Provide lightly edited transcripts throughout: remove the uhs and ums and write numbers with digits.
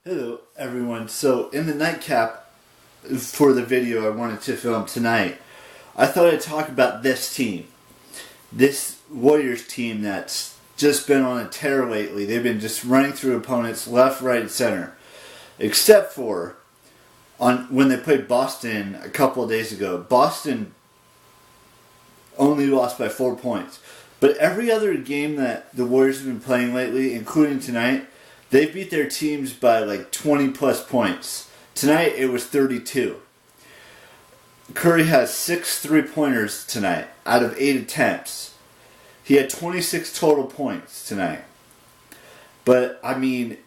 Hello, everyone. So, in the nightcap for the video I wanted to film tonight, I thought I'd talk about this team. This Warriors team that's just been on a tear lately. They've been just running through opponents left, right, and center. Except for when they played Boston a couple of days ago. Boston only lost by 4 points. But every other game that the Warriors have been playing lately, including tonight, they beat their teams by like 20 plus points. Tonight it was 32. Curry has 6 3-pointers tonight out of 8 attempts. He had 26 total points tonight. But, 32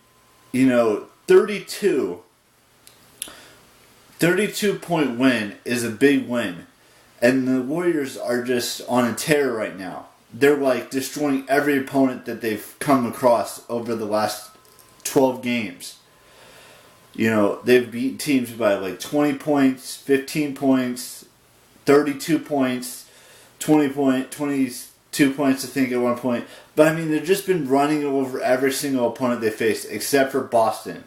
point win is a big win. And the Warriors are just on a tear right now. They're like destroying every opponent that they've come across over the last 12 games. They've beaten teams by like 20 points, 15 points, 32 points, 22 points, I think, at one point. But, they've just been running over every single opponent they faced, except for Boston.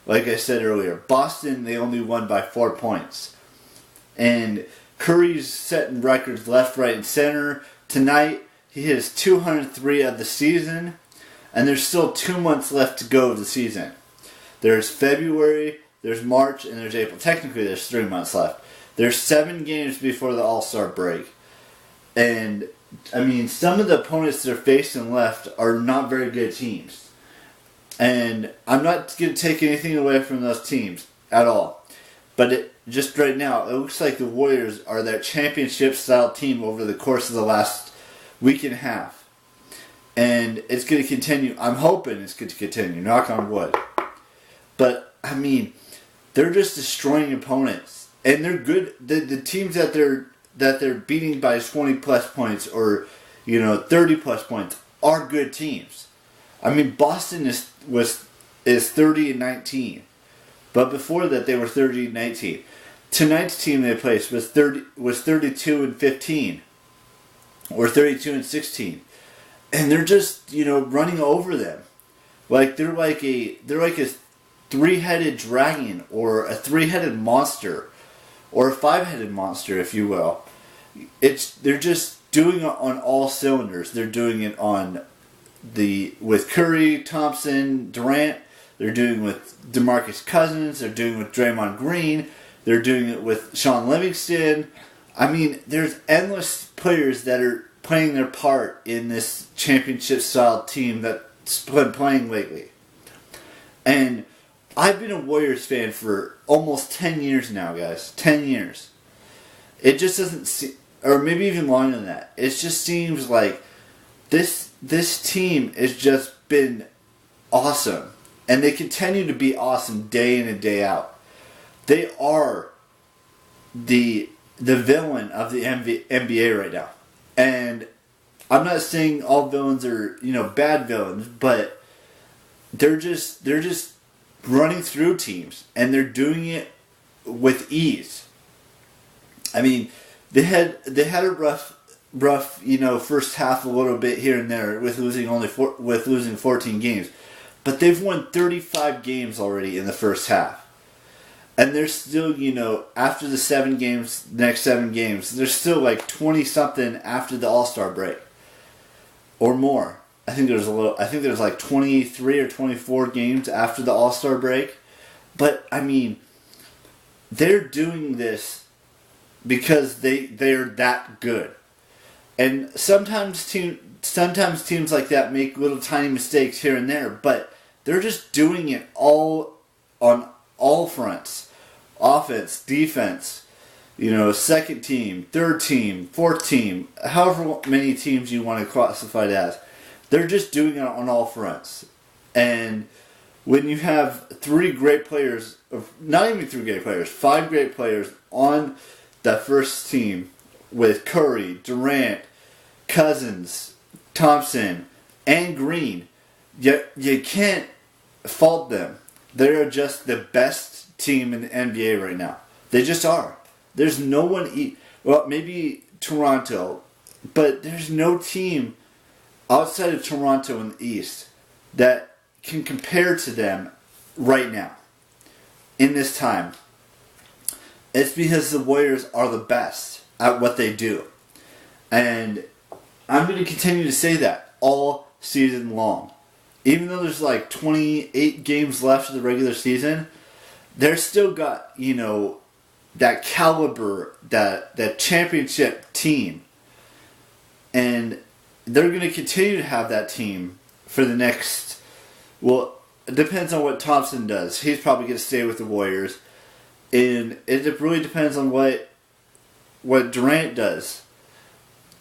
Like I said earlier, Boston, they only won by 4 points. And Curry's setting records left, right, and center. Tonight, he hit 203 of the season. And there's still 2 months left to go of the season. There's February, there's March, and there's April. Technically, there's 3 months left. There's 7 games before the All-Star break. And, some of the opponents that are facing left are not very good teams. And I'm not going to take anything away from those teams at all. But just right now, it looks like the Warriors are that championship-style team over the course of the last week and a half. And it's going to continue. I'm hoping it's going to continue. Knock on wood. But, they're just destroying opponents. And they're good. The teams that they're beating by 20 plus points or, 30 plus points are good teams. Boston is 30-19. But before that, they were 30-19. Tonight's team they placed was 32-15. Or 32-16. And they're just, running over them. They're like a 3-headed dragon or a 3-headed monster or a 5-headed monster, if you will. They're just doing it on all cylinders. They're doing it with Curry, Thompson, Durant. They're doing it with DeMarcus Cousins. They're doing it with Draymond Green. They're doing it with Sean Livingston. There's endless players that are playing their part in this championship-style team that's been playing lately. And I've been a Warriors fan for almost 10 years now, guys. 10 years. It just doesn't seem, or maybe even longer than that. It just seems like this team has just been awesome. And they continue to be awesome day in and day out. They are the villain of the NBA right now. And I'm not saying all villains are, bad villains, but they're just running through teams, and they're doing it with ease. They had a rough, first half a little bit here and there with losing 14 games, but they've won 35 games already in the first half. And they're still, after the next 7 games, there's still like 20-something after the All-Star break. Or more. I think there's like 23 or 24 games after the All-Star break. But, they're doing this because they're that good. And sometimes teams like that make little tiny mistakes here and there, but they're just doing it all on all fronts. Offense, defense, second team, third team, fourth team, however many teams you want to classify it as. They're just doing it on all fronts. And when you have 3 great players, not even 3 great players, 5 great players on that first team with Curry, Durant, Cousins, Thompson, and Green, you can't fault them. They're just the best team in the NBA right now. They just are. There's no one, maybe Toronto, but there's no team outside of Toronto in the East that can compare to them right now, in this time, it's because the Warriors are the best at what they do. And I'm going to continue to say that all season long. Even though there's like 28 games left of the regular season, they're still got, that caliber, that championship team. And they're going to continue to have that team for the next, well, it depends on what Thompson does. He's probably going to stay with the Warriors. And it really depends on what Durant does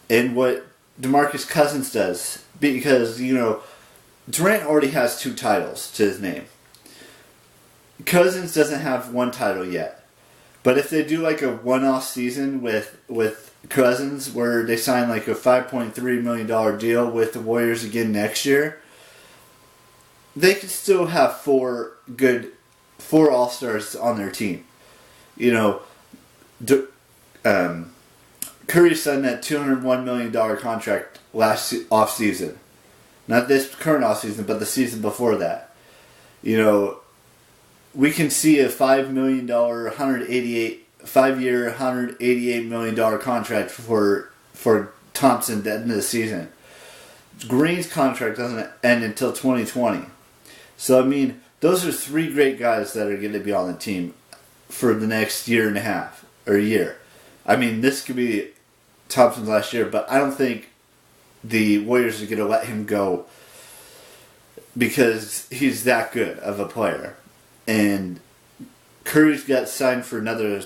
and what DeMarcus Cousins does. Because, Durant already has 2 titles to his name. Cousins doesn't have 1 title yet. But if they do like a one-off season with Cousins where they sign like a $5.3 million deal with the Warriors again next year, they could still have 4 All-Stars on their team. Curry signed that $201 million contract last off-season. Not this current off-season, but the season before that. We can see a $5 million, 5-year, $188 million contract for Thompson at the end of the season. Green's contract doesn't end until 2020. So, those are 3 great guys that are going to be on the team for the next year and a half, or a year. This could be Thompson's last year, but I don't think the Warriors are going to let him go because he's that good of a player. And Curry's got signed for another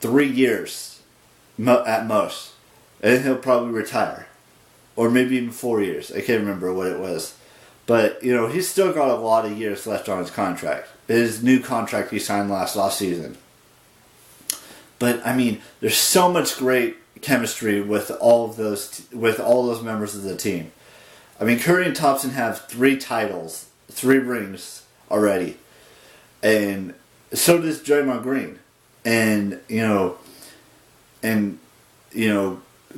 3 years at most. And he'll probably retire. Or maybe even 4 years. I can't remember what it was. But, he's still got a lot of years left on his contract. His new contract he signed last season. But, there's so much great chemistry with all those members of the team. Curry and Thompson have 3 titles, 3 rings already. And so does Draymond Green. And,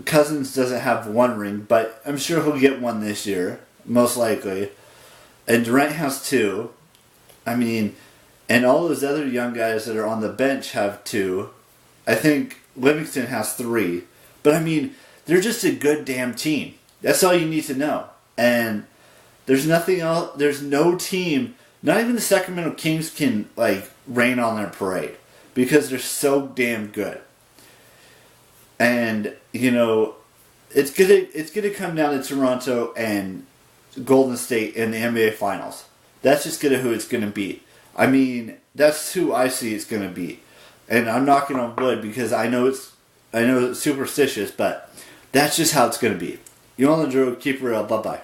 Cousins doesn't have 1 ring, but I'm sure he'll get 1 this year, most likely. And Durant has 2. And all those other young guys that are on the bench have 2. I think Livingston has 3. But they're just a good damn team. That's all you need to know. And there's nothing else. There's no team. Not even the Sacramento Kings can rain on their parade because they're so damn good. And it's gonna come down to Toronto and Golden State in the NBA Finals. That's just who it's gonna be. That's who I see it's gonna be. And I'm knocking on wood because I know it's superstitious, but that's just how it's gonna be. You on the drill, keep it real. Bye bye.